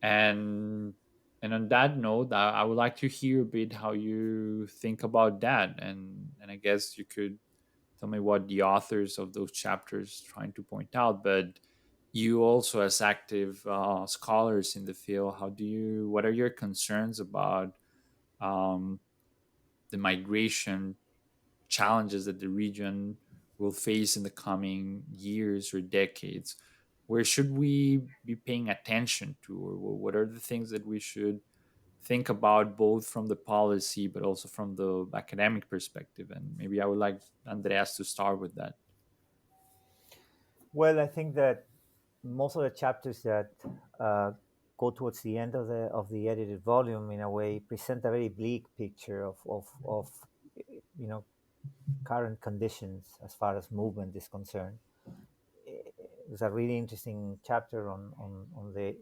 And on that note, I would like to hear a bit how you think about that, and I guess you could tell me what the authors of those chapters trying to point out. But you also, as active scholars in the field, how do you? What are your concerns about um, the migration challenges that the region will face in the coming years or decades? Where should we be paying attention to, or what are the things that we should think about, both from the policy but also from the academic perspective? And maybe I would like Andreas to start with that. Well, I think that most of the chapters that uh, go towards the end of the edited volume, in a way, present a very bleak picture of you know current conditions as far as movement is concerned. There's a really interesting chapter on the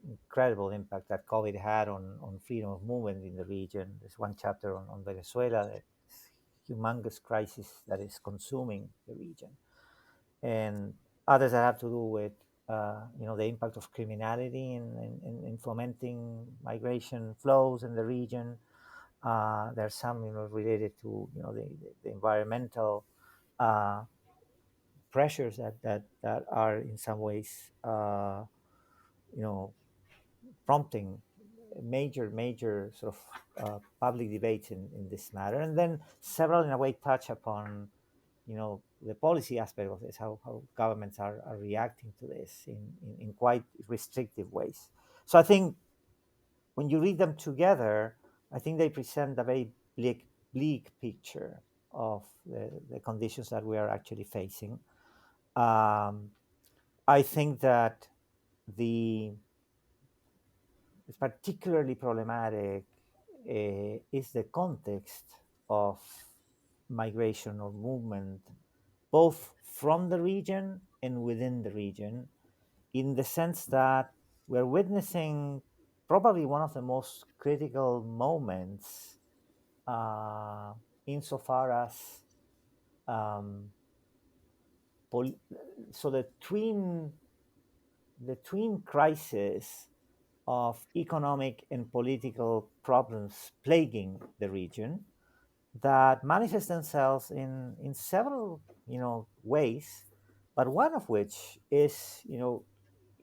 incredible impact that COVID had on freedom of movement in the region. There's one chapter on Venezuela, that humongous crisis that is consuming the region, and others that have to do with the impact of criminality in fomenting migration flows in the region. There's some related to the environmental uh, pressures that are in some ways you know prompting major sort of public debates in this matter, and then several in a way touch upon the policy aspect of this, how governments are reacting to this in quite restrictive ways. So I think when you read them together, I think they present a very bleak picture of the conditions that we are actually facing. um, I think that the is particularly problematic is the context of migration or movement, both from the region and within the region, in the sense that we're witnessing probably one of the most critical moments, uh, insofar as um, pol- so the twin crisis of economic and political problems plaguing the region that manifest themselves in several ways, but one of which is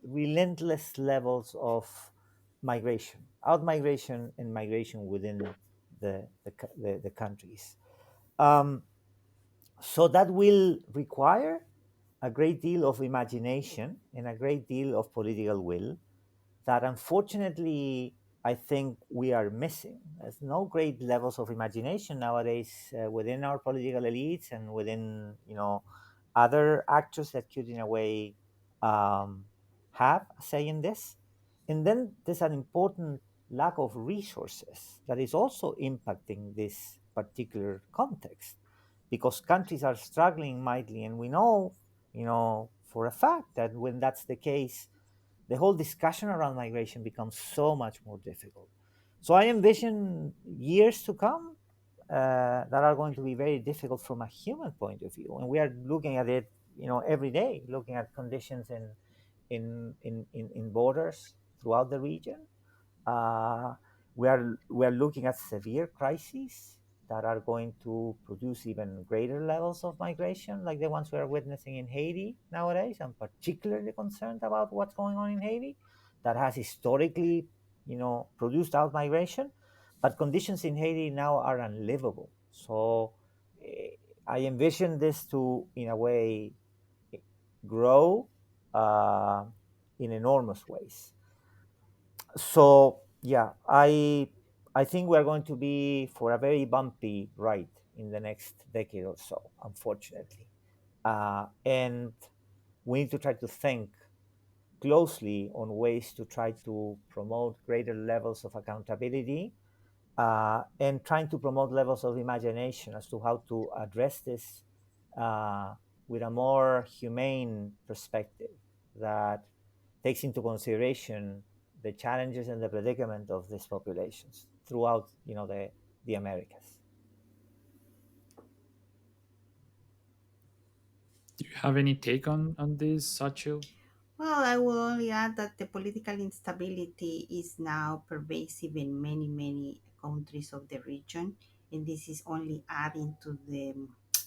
relentless levels of migration, out migration and migration within the countries. Um, so that will require a great deal of imagination and a great deal of political will that unfortunately I think we are missing. There's no great levels of imagination nowadays within our political elites and within other actors that could in a way um, have a say in this. And then there's an important lack of resources that is also impacting this particular context because countries are struggling mightily, and we know for a fact that when that's the case, the whole discussion around migration becomes so much more difficult. So I envision years to come that are going to be very difficult from a human point of view, and we are looking at it, every day, looking at conditions in borders throughout the region. uh, we are looking at severe crises that are going to produce even greater levels of migration, like the ones we are witnessing in Haiti nowadays. I'm particularly concerned about what's going on in Haiti, that has historically, produced out migration, but conditions in Haiti now are unlivable. So eh, I envision this to, in a way, grow uh, in enormous ways. So yeah, I think we're going to be for a very bumpy ride in the next decade or so, unfortunately. And we need to try to think closely on ways to try to promote greater levels of accountability, and trying to promote levels of imagination as to how to address this uh, with a more humane perspective that takes into consideration the challenges and the predicament of these populations throughout the Americas. Do you have any take on this, Sachil? Well, I will only add that the political instability is now pervasive in many, many countries of the region, and this is only adding to the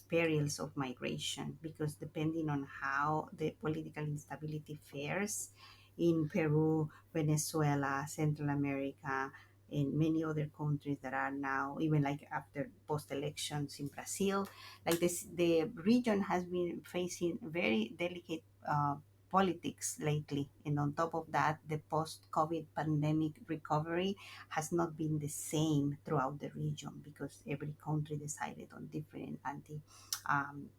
perils of migration because depending on how the political instability fares in Peru, Venezuela, Central America, and many other countries that are now even like after post elections in Brazil, like this, the region has been facing very delicate politics lately. And on top of that, the post COVID pandemic recovery has not been the same throughout the region because every country decided on different um,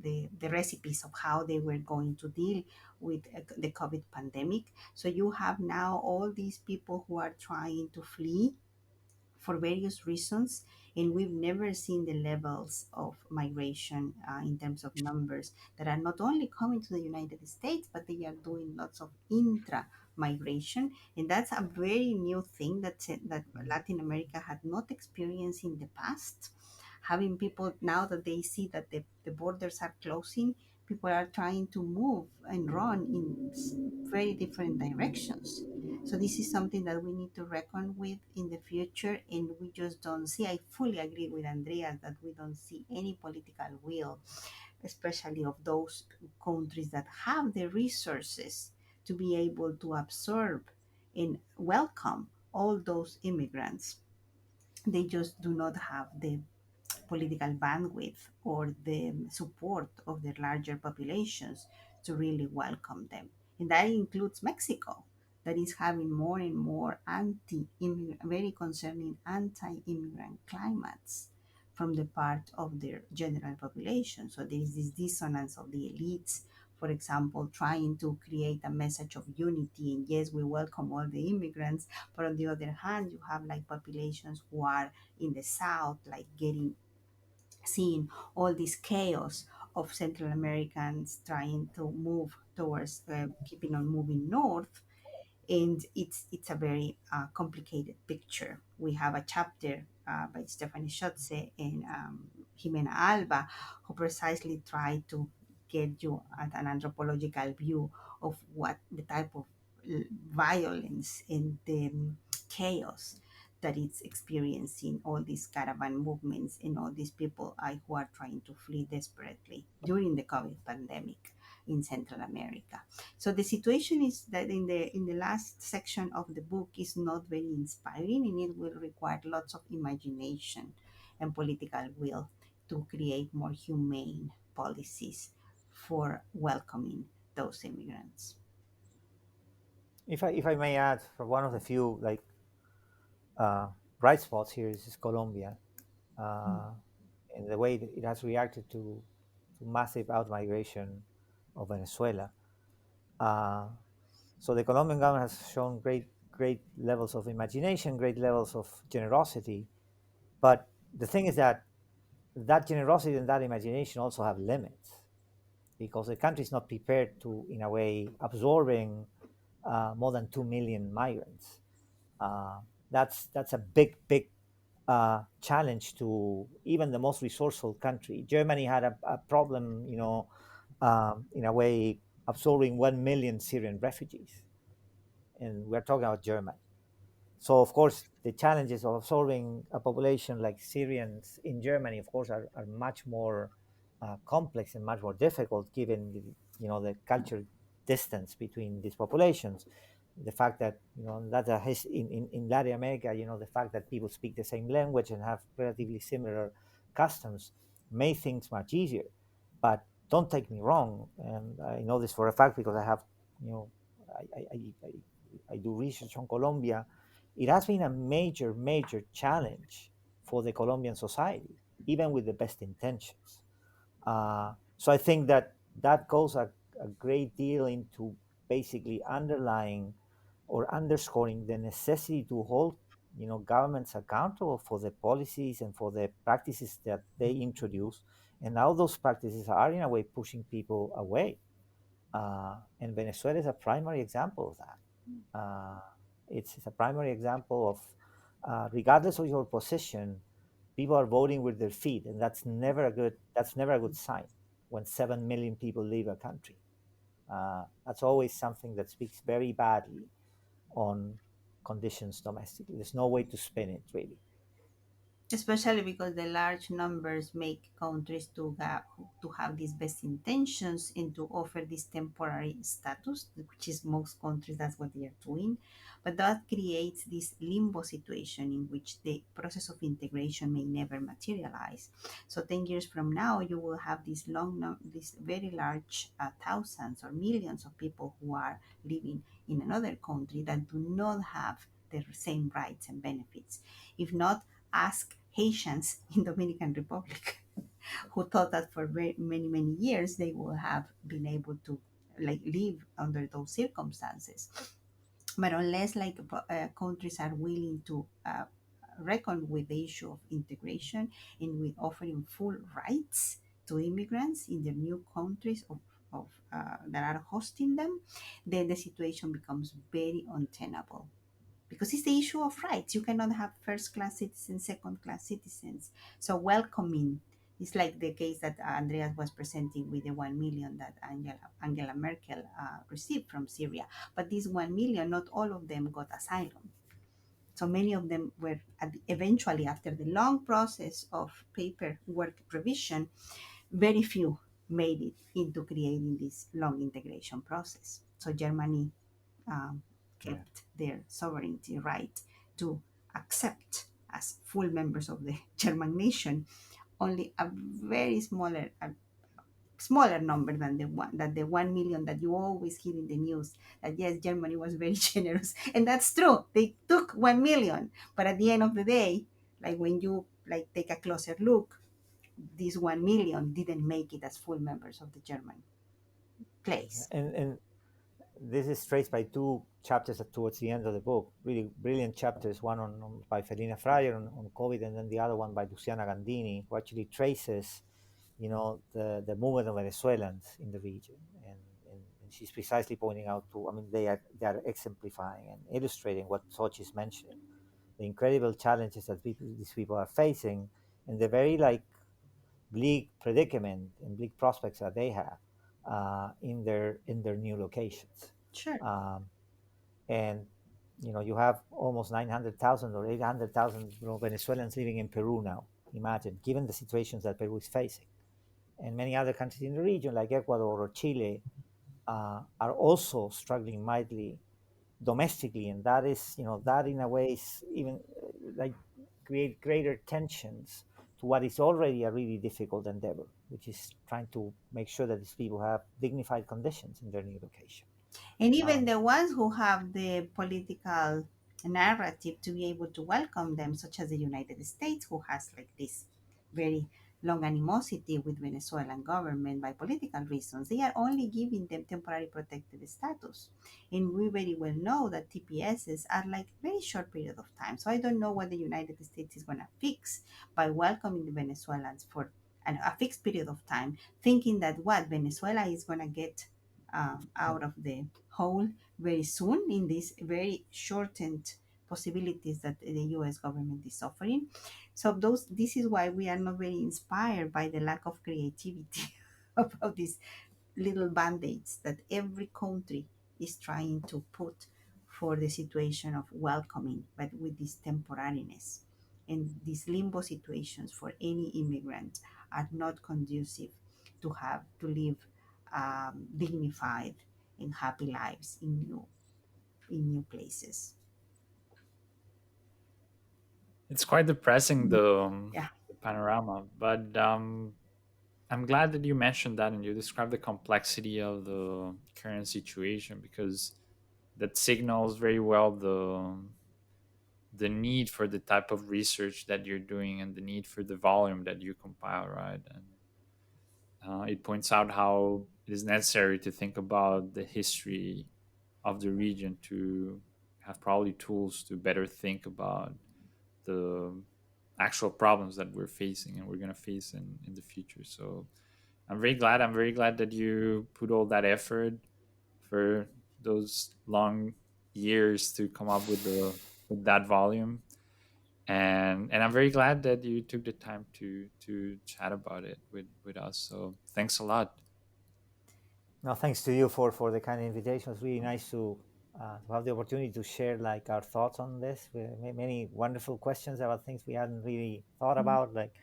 the recipes of how they were going to deal with the COVID pandemic. So you have now all these people who are trying to flee for various reasons, and we've never seen the levels of migration in terms of numbers that are not only coming to the United States, but they are doing lots of intra migration, and that's a very new thing that Latin America had not experienced in the past. Having people now that they see that the borders are closing, people are trying to move and run in very different directions. So this is something that we need to reckon with in the future, and we just don't see. I fully agree with Andreas that we don't see any political will, especially of those countries that have the resources to be able to absorb and welcome all those immigrants. They just do not have the political bandwidth or the support of the larger populations to really welcome them. And that includes Mexico, that is having more and more very concerning anti-immigrant climates from the part of their general population. So there is this dissonance of the elites for example, trying to create a message of unity and yes, we welcome all the immigrants, but on the other hand, you have like populations who are in the south, like getting seeing all this chaos of Central Americans trying to move towards keeping on moving north, and it's a very complicated picture. We have a chapter by Stephanie Schotze and Jimena Alba who precisely try to get you at an anthropological view of what the type of violence and the chaos that it's experiencing all these caravan movements and all these people who are trying to flee desperately during the COVID pandemic in Central America. So the situation is that in the last section of the book is not very inspiring, and it will require lots of imagination and political will to create more humane policies for welcoming those immigrants. If I may add, for one of the few like uh, bright spots here is Colombia, uh, and the way that it has reacted to massive outmigration of Venezuela. Uh, so the Colombian government has shown great levels of imagination, great levels of generosity. But the thing is that that generosity and that imagination also have limits because the country is not prepared to, in a way, absorbing more than 2 million migrants. Uh, that's a big challenge to even the most resourceful country. Germany had a problem, in a way, absorbing 1 million Syrian refugees, and we're talking about Germany. So, of course, the challenges of absorbing a population like Syrians in Germany, of course, are much more complex and much more difficult given the cultural distance between these populations. The fact that that in Latin America, the fact that people speak the same language and have relatively similar customs made things much easier. But don't take me wrong, and I know this for a fact because I have, you know, I do research on Colombia. It has been a major challenge for the Colombian society, even with the best intentions. So I think that goes a great deal into basically underlying or underscoring the necessity to hold governments accountable for the policies and for the practices that they introduce, and how those practices are in a way pushing people away. And Venezuela is a primary example of that. It's a primary example of, regardless of your position, people are voting with their feet, and that's never a good sign when 7 million people leave a country. That's always something that speaks very badly on conditions domestically. There's no way to spin it really. Especially because the large numbers make countries to have these best intentions and to offer this temporary status, which is most countries that's what they are doing. But that creates this limbo situation in which the process of integration may never materialize. So 10 years from now, you will have this very large thousands or millions of people who are living in another country that do not have the same rights and benefits. If not, ask Haitians in Dominican Republic who thought that for many years they will have been able to like live under those circumstances. But unless like countries are willing to reckon with the issue of integration and with offering full rights to immigrants in their new countries of that are hosting them, then the situation becomes very untenable because it's the issue of rights. You cannot have first class citizens, second class citizens. So welcoming is like the case that Andreas was presenting with the 1 million that Angela Merkel received from Syria. But these 1 million, not all of them got asylum. So many of them were eventually, after the long process of paperwork revision, very few made it into creating this long integration process. So Germany um, Yeah. kept their sovereignty right to accept as full members of the German nation only a smaller number than the 1 million that you always hear in the news. That yes, Germany was very generous, and that's true. They took 1 million, but at the end of the day, like when you like take a closer look, this 1 million didn't make it as full members of the German place. And this is traced by two chapters towards the end of the book, really brilliant chapters, one by Felina Fryer on COVID, and then the other one by Luciana Gandini, who actually traces, the movement of Venezuelans in the region. And she's precisely pointing out to, I mean, they are exemplifying and illustrating what Sochi is mentioning, the incredible challenges that these people are facing, and the very like bleak predicament and bleak prospects that they have in their new locations. Sure. Um, and you have almost 900,000 or 800,000 Venezuelans living in Peru now. Imagine, given the situations that Peru is facing, and many other countries in the region like Ecuador or Chile are also struggling mightily domestically, and that is, that in a way is even like create greater tensions to what is already a really difficult endeavor, which is trying to make sure that these people have dignified conditions in their new location. And even Um, the ones who have the political narrative to be able to welcome them, such as the United States, who has like this very long animosity with Venezuelan government by political reasons, they are only giving them temporary protected status. And we very well know that TPSs are like very short period of time. So I don't know what the United States is gonna fix by welcoming the Venezuelans for a fixed period of time, thinking that what Venezuela is gonna get out of the hole very soon in these very shortened possibilities that the US government is offering. So this is why we are not very inspired by the lack of creativity about these little band-aids that every country is trying to put for the situation of welcoming, but with this temporariness. And these limbo situations for any immigrant are not conducive to have to live dignified and happy lives in new places. It's quite depressing, Yeah. the panorama, but I'm glad that you mentioned that and you described the complexity of the current situation, because that signals very well the need for the type of research that you're doing and the need for the volume that you compile, right? And it points out how it is necessary to think about the history of the region to have probably tools to better think about the actual problems that we're facing and we're going to face in the future. So I'm very glad that you put all that effort for those long years to come up with that volume. And I'm very glad that you took the time to chat about it with us. So thanks a lot. No, thanks to you for the kind of invitation. It's really nice to have the opportunity to share like our thoughts on this. We have many wonderful questions about things we hadn't really thought about. Like,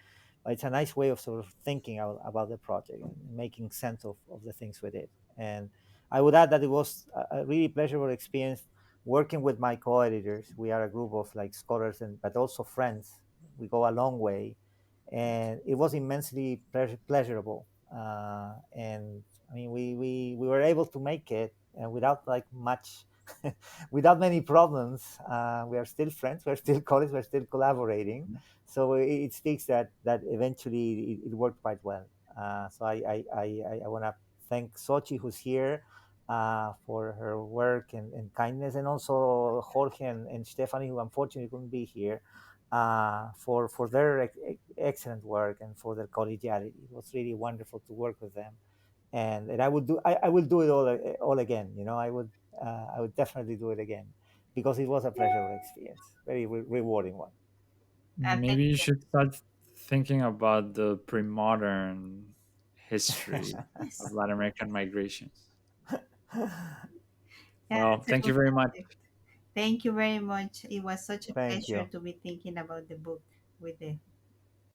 it's a nice way of sort of thinking about the project and making sense of the things we did. And I would add that it was a really pleasurable experience working with my co-editors. We are a group of like scholars and but also friends. We go a long way, and it was immensely pleasurable. And I mean, we were able to make it without like much, without many problems. We are still friends. We're still colleagues. We're still collaborating. So it speaks that eventually it worked quite well. So I want to thank Sochi, who's here, for her work and kindness, and also Jorge and Stephanie, who unfortunately couldn't be here, for their excellent work and for their collegiality. It was really wonderful to work with them, and I will do it all again. I would definitely do it again because it was a pleasurable experience, very rewarding one. Thank Maybe you you. should start thinking about the pre-modern history of Yes. Latin American migrations. Yeah, Well, that's a thank you good very much. project. Thank you very much. It was such a Thank pleasure you. to be thinking about the book with the